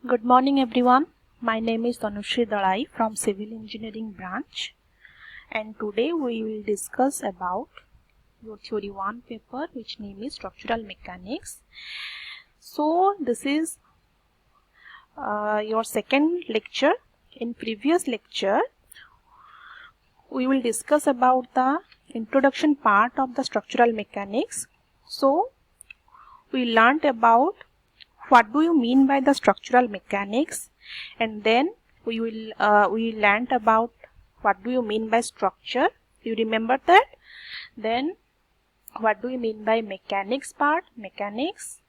Good morning everyone. My name is Tanushri Dalai from Civil Engineering branch, and today we will discuss about your theory 1 paper which name is structural mechanics. So this is your second lecture. In previous lecture we will discuss about the introduction part of the structural mechanics. So we learnt about what do you mean by the structural mechanics, and then we learnt about what do you mean by structure. You remember that? Then what do you mean by mechanics part? Mechanics,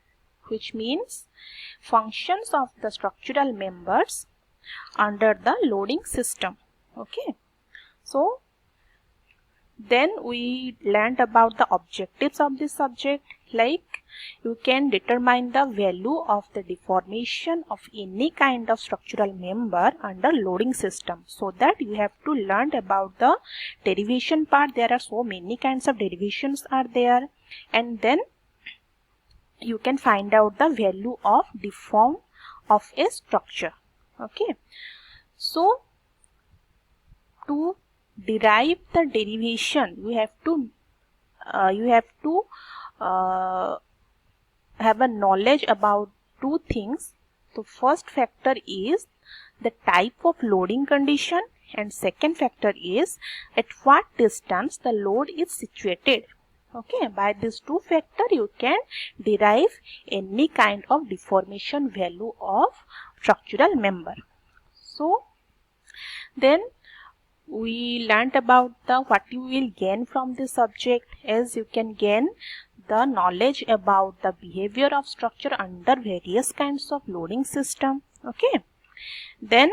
which means functions of the structural members under the loading system. Okay, so then we learned about the objectives of this subject, like you can determine the value of the deformation of any kind of structural member under loading system. So that you have to learn about the derivation part. There are so many kinds of derivations are there, and then you can find out the value of deform of a structure. Okay, so to derive the derivation you have to have a knowledge about two things. The first factor is the type of loading condition, and second factor is at what distance the load is situated. Okay, by these two factors you can derive any kind of deformation value of structural member. So then we learnt about the what you will gain from this subject, as you can gain the knowledge about the behavior of structure under various kinds of loading system. Okay, then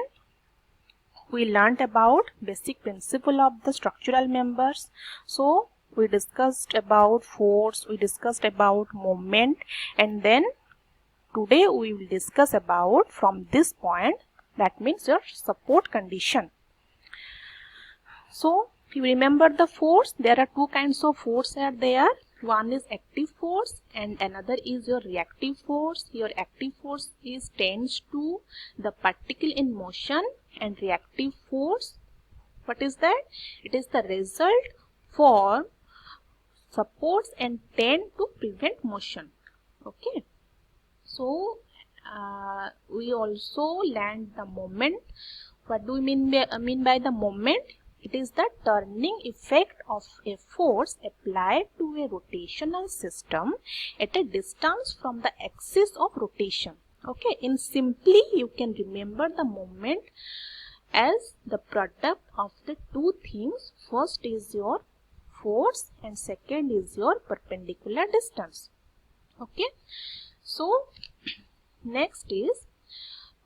we learnt about basic principle of the structural members. So we discussed about force, we discussed about moment, and then today we will discuss about from this point, that means your support condition. So you remember the force. There are two kinds of force are there. One is active force and another is your reactive force. Your active force is tends to the particle in motion, and reactive force, what is that? It is the result for supports and tend to prevent motion. Okay, so we also learned the moment. What do we mean by the moment? It is the turning effect of a force applied to a rotational system at a distance from the axis of rotation. Okay, in simply you can remember the moment as the product of the two things. First is your force and second is your perpendicular distance. Okay, so next is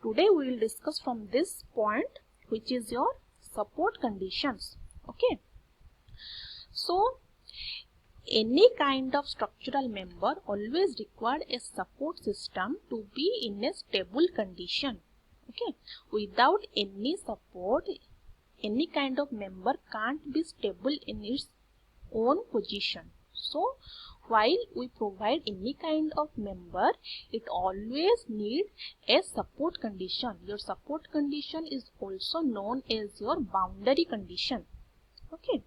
today we will discuss from this point, which is your support conditions. Okay, so any kind of structural member always required a support system to be in a stable condition. Okay, without any support any kind of member can't be stable in its own position. So while we provide any kind of member, it always needs a support condition. Your support condition is also known as your boundary condition. Okay,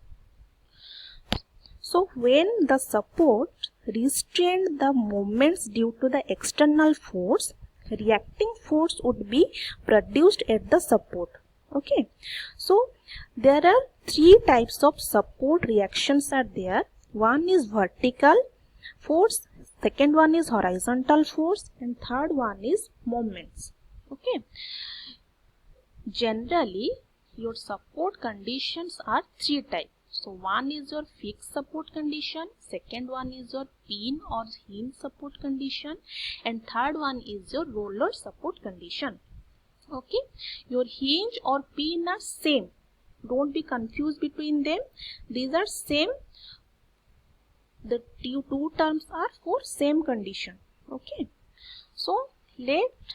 so when the support restrains the movements due to the external force, reacting force would be produced at the support. Okay, so there are three types of support reactions are there. One is vertical force, second one is horizontal force, and third one is moments. Okay, generally your support conditions are three types. So one is your fixed support condition, second one is your pin or hinge support condition, and third one is your roller support condition. Okay, your hinge or pin are same, don't be confused between them. These are same, the two terms are for same condition. Okay, so let's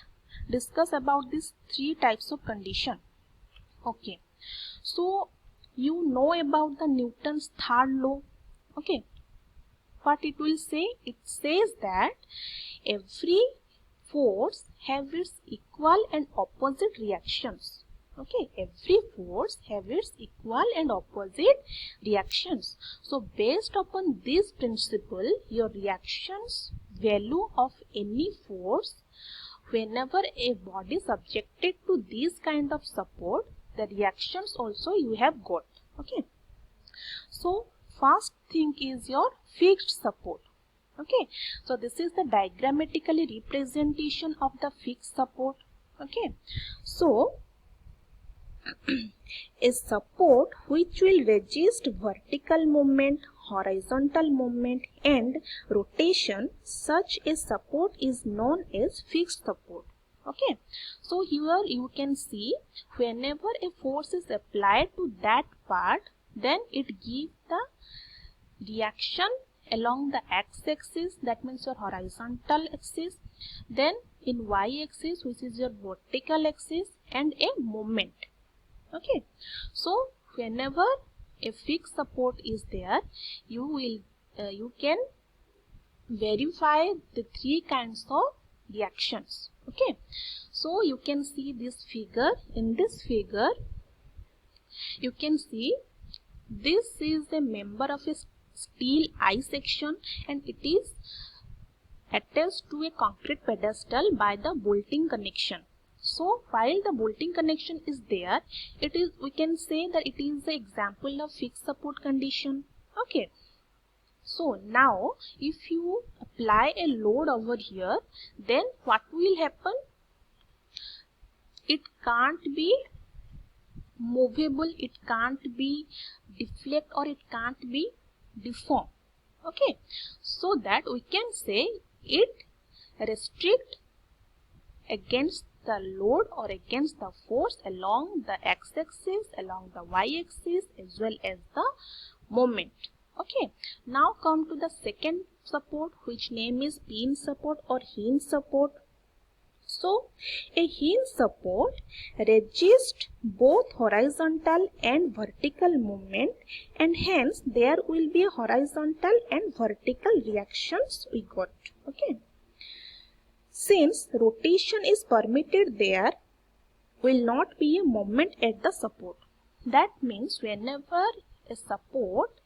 discuss about these three types of condition. Okay, so you know about the Newton's third law. Okay, what it will say? It says that every force have its equal and opposite reactions. Okay, every force have its equal and opposite reactions. So based upon this principle, your reactions value of any force, whenever a body subjected to this kind of support, the reactions also you have got. Okay, so first thing is your fixed support. Okay, so this is the diagrammatically representation of the fixed support. Okay, so a support which will resist vertical movement, horizontal movement and rotation, such a support is known as fixed support. Okay, so here you can see whenever a force is applied to that part, then it gives the reaction along the x-axis, that means your horizontal axis, then in y-axis, which is your vertical axis, and a moment. Okay, so whenever a fixed support is there, you can verify the three kinds of reactions. Okay, so you can see this figure. In this figure, you can see this is a member of a steel I section, and it is attached to a concrete pedestal by the bolting connection. So while the bolting connection is there, we can say that it is the example of fixed support condition. Okay, so now if you apply a load over here, then what will happen? It can't be movable, it can't be deflect, or it can't be deform. Okay, so that we can say it restrict against the load or against the force along the x-axis, along the y-axis, as well as the moment. Okay, now come to the second support, which name is pin support or hinge support. So a hinge support resists both horizontal and vertical movement, and hence there will be a horizontal and vertical reactions we got. Okay, since rotation is permitted, there will not be a moment at the support. That means whenever a support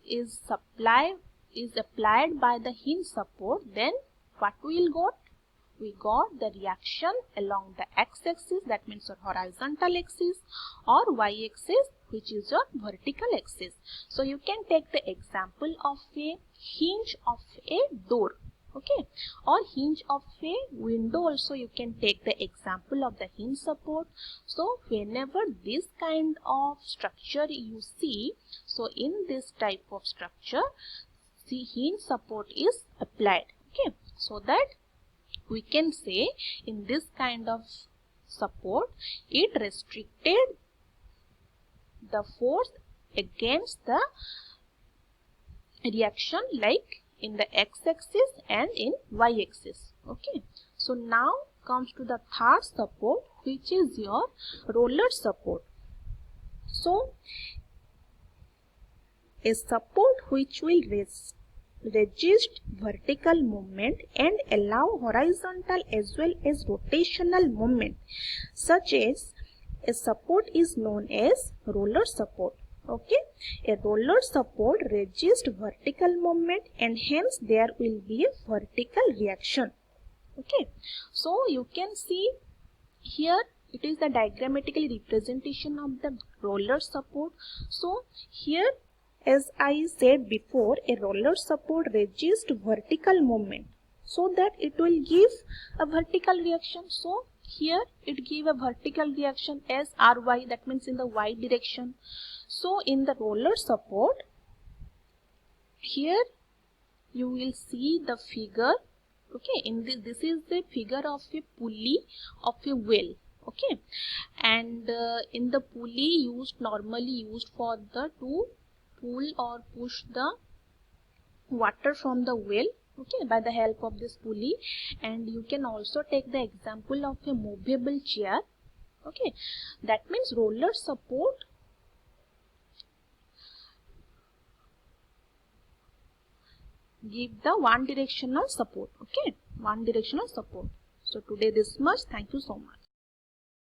is applied by the hinge support, then what we will got? We got the reaction along the x-axis, that means your horizontal axis, or y-axis, which is your vertical axis. So you can take the example of a hinge of a door. Okay, or hinge of a window also you can take the example of the hinge support. So whenever this kind of structure you see, so in this type of structure, the hinge support is applied. Okay, so that we can say in this kind of support, it restricted the force against the reaction like in the x-axis and in y-axis. Okay, so now comes to the third support, which is your roller support. So a support which will resist vertical movement and allow horizontal as well as rotational movement, such as a support is known as roller support. Okay, a roller support resists vertical movement, and hence there will be a vertical reaction. Okay, so you can see here it is the diagrammatically representation of the roller support. So here, as I said before, a roller support resists vertical movement, so that it will give a vertical reaction. So here it give a vertical reaction as Ry, that means in the y direction. So in the roller support, here you will see the figure. Okay, in this is the figure of a pulley of a well. Okay, and in the pulley normally used for the to pull or push the water from the well, okay, by the help of this pulley. And you can also take the example of a movable chair. Okay, that means roller support give the one directional support. Okay, one directional support. So today this much. Thank you so much.